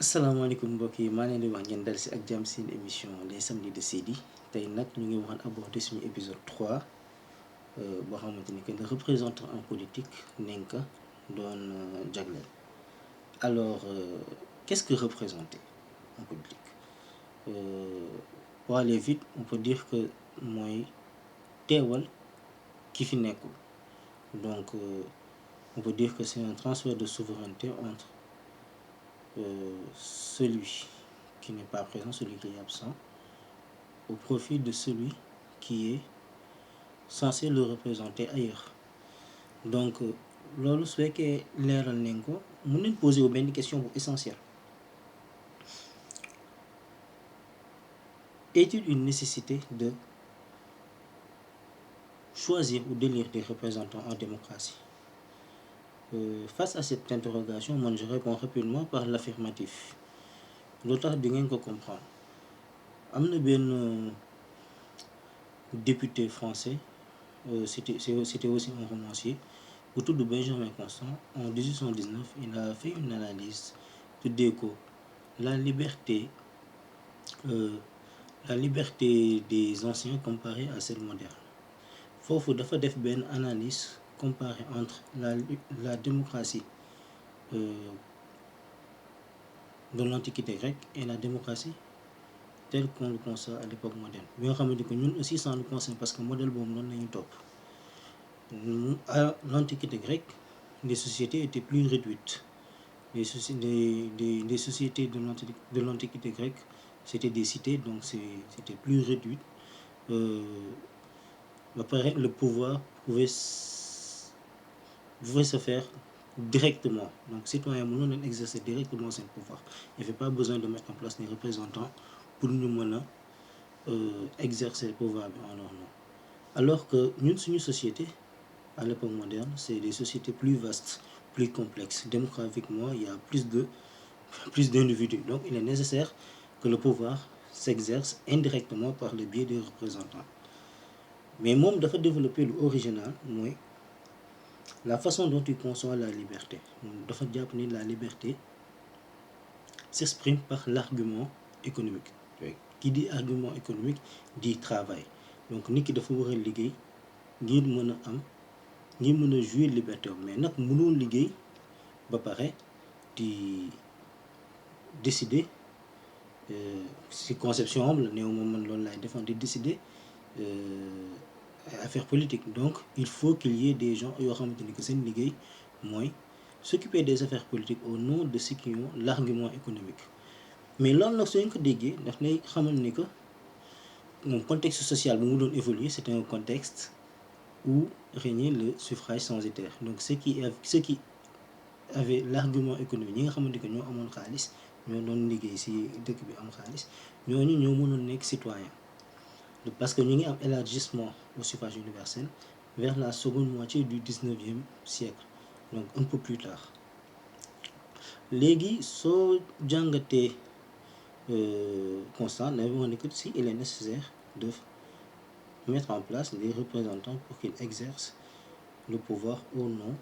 asalaamaaleykum mbokk yi maa leen di wax ngeen dal si ak jàmm seen émission les samedis de Seydi tey nag ñu ngi waxaan aborder suñu épisode 3 boo xamante ni que le représentant en politique nañ ko doon jagleel. Alors qu'est-ce que représenter en politique pour aller vite on peut dire que mooy teewal ki fi nekkul donc on peut dire que c'est un transfert de souveraineté entre celui qui n'est pas présent, celui qui est absent, au profit de celui qui est censé le représenter ailleurs. Donc, loolu su fekkee leeral nañ ko mën nañ poser wu benn question bu essentielle. Est-il une nécessité de choisir ou d'élire des représentants en démocratie? Face à cette interrogation, moi je réponds rapidement par l'affirmatif. Lu tax di ngeen ko comprendre am na benn député français c'était aussi un romancier bu tudd Benjamin Constant. En 1819 il a fait une analyse tuddee ko la liberté des anciens comparée à celle moderne. Foofu dafa def benn analyse comparée entre la démocratie de l'Antiquité grecque et la démocratie telle qu'on le conçoit à l'époque moderne. Bi nga xamante que ñun aussi ça nous concerne parce que modèle boobu noonu lañu topp. À l'Antiquité grecque, les sociétés étaient plus réduites. Les sociétés de l'Antiquité grecque, c'était des cités, donc c'était plus réduit. Le pouvoir pouvait se faire directement. Donc, citoyens mënoon exercer directement son pouvoir. Il n'y avait pas besoin de mettre en place des représentants pour nous exercer le pouvoir en leur nom. Alors que nous, une société, à l'époque moderne, c'est des sociétés plus vastes, plus complexes. Démographiquement, il y a plus d'individus. Donc, il est nécessaire que le pouvoir s'exerce indirectement par le biais des représentants. Mais moi, je dois développer l'original, moi, la façon dont il conçoit la liberté. La liberté s'exprime par l'argument économique. Qui dit argument économique dit travail. Donc, nit ki dafa war a liggéey ngir mën a jouir liberté mais nag mënoo liggéey ba pare di décider si conception am la néew moom man loolu laay défendre di décider affaire politique. Donc il faut qu'il y ait des gens yoo xamante ni que seen liggéey mooy s'occuper des affaires politiques au nom de ceux qui ont l'argument économique. Mais loolu nag soo ko déggee daf lay xamal ni que moom contexte social bu mu doon évoluer c'était un contexte où régnait le suffrage censitaire. Donc ceux qui avaient l'argument économique ñi nga xamante que ñoo amoon xaalis ñoo doon liggéey ci dëkk bi am xaalis ñooñu ñoo mënoon nekk citoyen parce que ñu ngi am élargissement au suffrage universel vers la seconde moitié du 19e siècle, donc un peu plus tard. Léegi soo jàngatee Constant dafa wax ni que si il est nécessaire de mettre en place des représentants pour qu'ils exercent le pouvoir au nom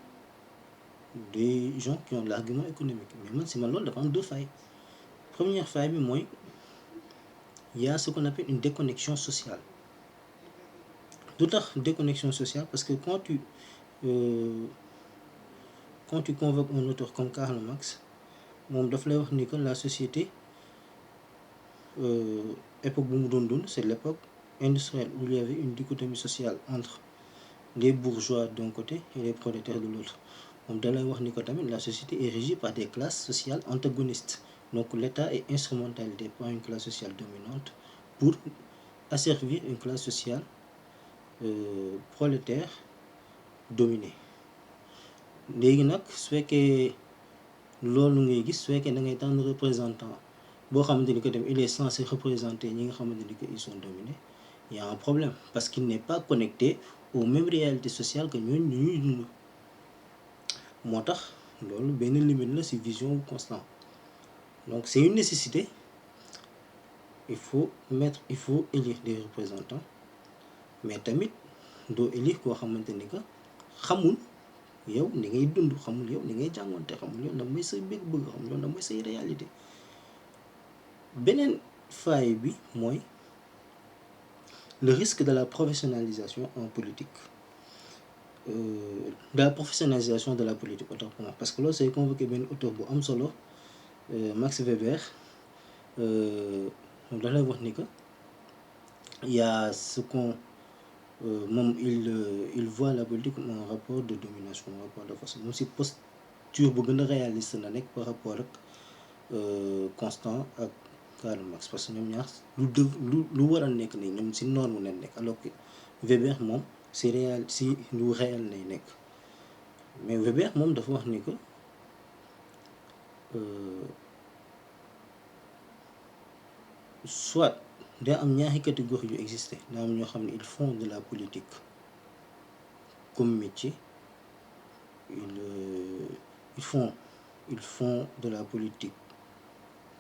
des gens qui ont l'argument économique. Mais man si man loolu dafa am deux failles. Première faille bi mooy il y a ce qu'on appelle une déconnexion sociale. Lu tax déconnexion sociale parce que quand tu convoques un auteur comme Karl Marx moom daf lay wax ni que la société époque bu mu doon dund c'est l'époque industrielle où il y avait une dichotomie sociale entre les bourgeois d'un côté et les prolétaires de l'autre. moom da lay wax ni que tamit la société est régie par des classes sociales antagonistes. Donc l'État est instrumentalisé par une classe sociale dominante pour asservir une classe sociale prolétaire dominée. Léegi nag su fekkee loolu ngay gis su fekkee da ngay tànn représentant boo xamante ni que tamit il est censé représenter ñi nga xamante ni que ils sont dominés, il y a un problème parce qu'il n'est pas connecté aux mêmes réalités sociales que ñooñu ñuy dund. moo tax loolu benn limite la ci vision Constant. Donc c'est une nécessité. Il faut élire des représentants mais tamit doo élire koo xamante ni que xamul yow ni ngay dund, xamul yow ni ngay jàngoonte, xamul yow lan mooy say bëgg-bëgg, xamul yow lan mooy say réalité. beneen faille bi mooy le risque de la professionnalisation en politique, de la professionnalisation de la politique autant pour moi, parce que loolu c'est convoqué benn auteur bu am solo, Max Weber, moom da lay wax ni que il y a ce qu'on moom il voit la politique comme un rapport de domination, un rapport de force. Moom si posture bu gën a réaliste la nekk par rapport ak Constant ak Karl Marx, parce que ñoom ñaar lu war a nekk nii ñoom si norme leen nekk, alors que Weber moom si lu réel lay nekk. mais Weber moom dafa wax ni que soit daa am ñaari catégorie yu existé, daa am ñoo xam ne ils font de la politique comme métier, ils font de la politique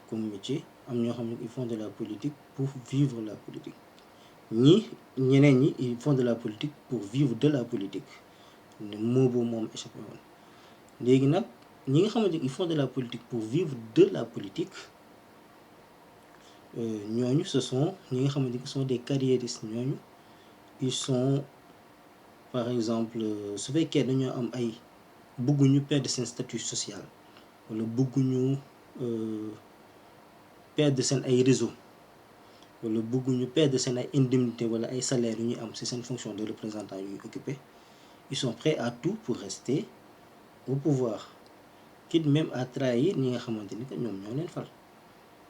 comme métier, am ñoo xam ne ils font de la politique pour vivre la politique. ñeneen ñi ils font de la politique pour vivre de la politique. ne moo boobu moom échappé woon. léegi nag ñi nga xamante ni ils font de la politique pour vivre de la politique, ñooñu ce sont ñi nga xamante ni ce sont des carriéristes. ñooñu ils sont par exemple su fekkee dañoo am ay bëgguñu perdre seen statut social, wala bëgguñu perdre seen ay réseau, wala bëgguñu perdre seen ay indemnité wala ay salaire yu ñuy am ci seen fonction de représentant yu ñuy occupé, ils sont prêts à tout pour rester au pouvoir, quitte même à trahir ñi nga xamante ni que ñoom ñoo leen fal.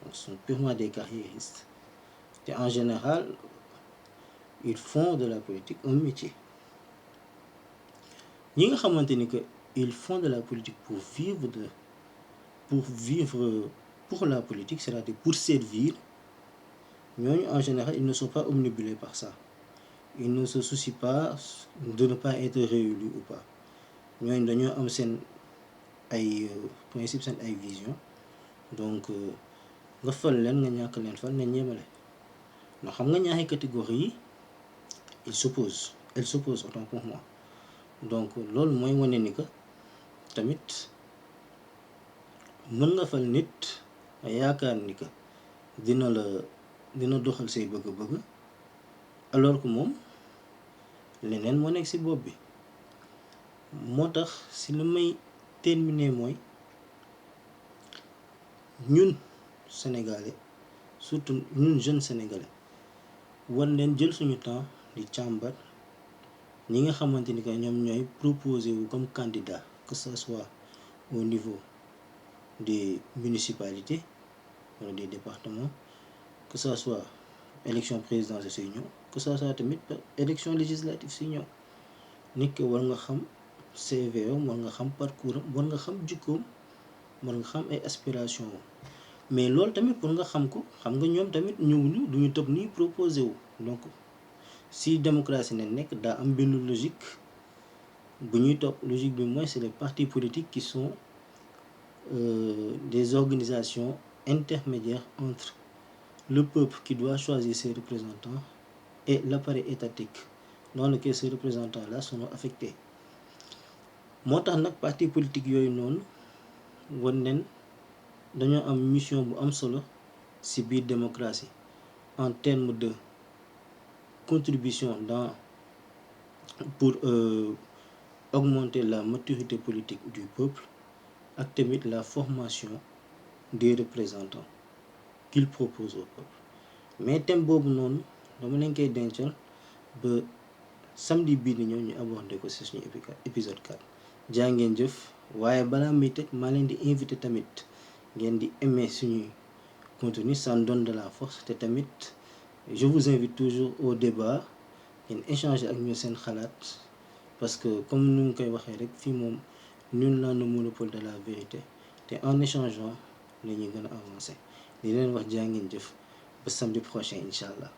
Donc ce sont purement des carriéristes. Et en général ils font de la politique un métier. ñi nga xamante ni que ils font de la politique pour vivre pour la politique, c'est-à-dire pour servir, ñooñu en général ils ne sont pas omnibulés par ça. Ils ne se soucient pas de ne pas être réélus ou pas. ñooñu dañoo am seen ay principe, seen ay vision. Donc nga fal leen nga ñàkk leen fal nga ñeemale. ndax xam nga ñaari catégorie yi elles s'opposent autant pour moi. donc loolu mooy wane ni que tamit mën nga fal nit nga yaakaar ni que dina doxal say bëgg-bëgg, alors que moom leneen moo nekk ci bopp bi. moo tax ci li may terminer mooy ñun sénégalais, surtout ñun jeunes sénégalais, war leen jël suñu temps di càmbar ñi nga xamante ni que ñoom ñooy proposé wu comme candidat, que ce soit au niveau des municipalités wala des départements, que ce soit élection présidentielle si ñëw, que ce soit tamit élection législative si ñëw. nit ki war nga xam CV am, war nga xam parcours am, war nga xam jikkoom, war nga xam ay aspiration am. mais loolu tamit pour nga xam ko, xam nga ñoom tamit ñëwuñu duñu tëb nii proposé wu. donc si démocratie ne nekk daa am benn logique bu ñuy topp. logique bi mooy c'est les partis politiques qui sont des organisations intermédiaires entre le peuple qui doit choisir ses représentants et l'appareil étatique dans lequel ces représentants-là sont affectés. moo tax nag parti politique yooyu noonu wan leen dañoo am mission bu am solo ci biir démocratie en termes de contribution pour augmenter la maturité politique du peuple, ak tamit la formation des représentants qu'ils proposent au peuple. mais thème boobu noonu dama leen koy dencal ba samedi bii di ñëw ñu aborder ko ci suñu épisode 4. jaa ngeen jëf. waaye balaa muy tëj maa leen di invité tamit ngeen di aimer suñuy contenu, ça nous donne de la force. te tamit je vous invite toujours au débat, ngeen échanger ak ñu seen xalaat, parce que comme nu ngi koy waxee rek, fii moom nul n'a le monopole de la vérité, te en échangeant la ñuy gën a avancer. di leen wax jaa ngeen jëf ba samedi prochain incha allah.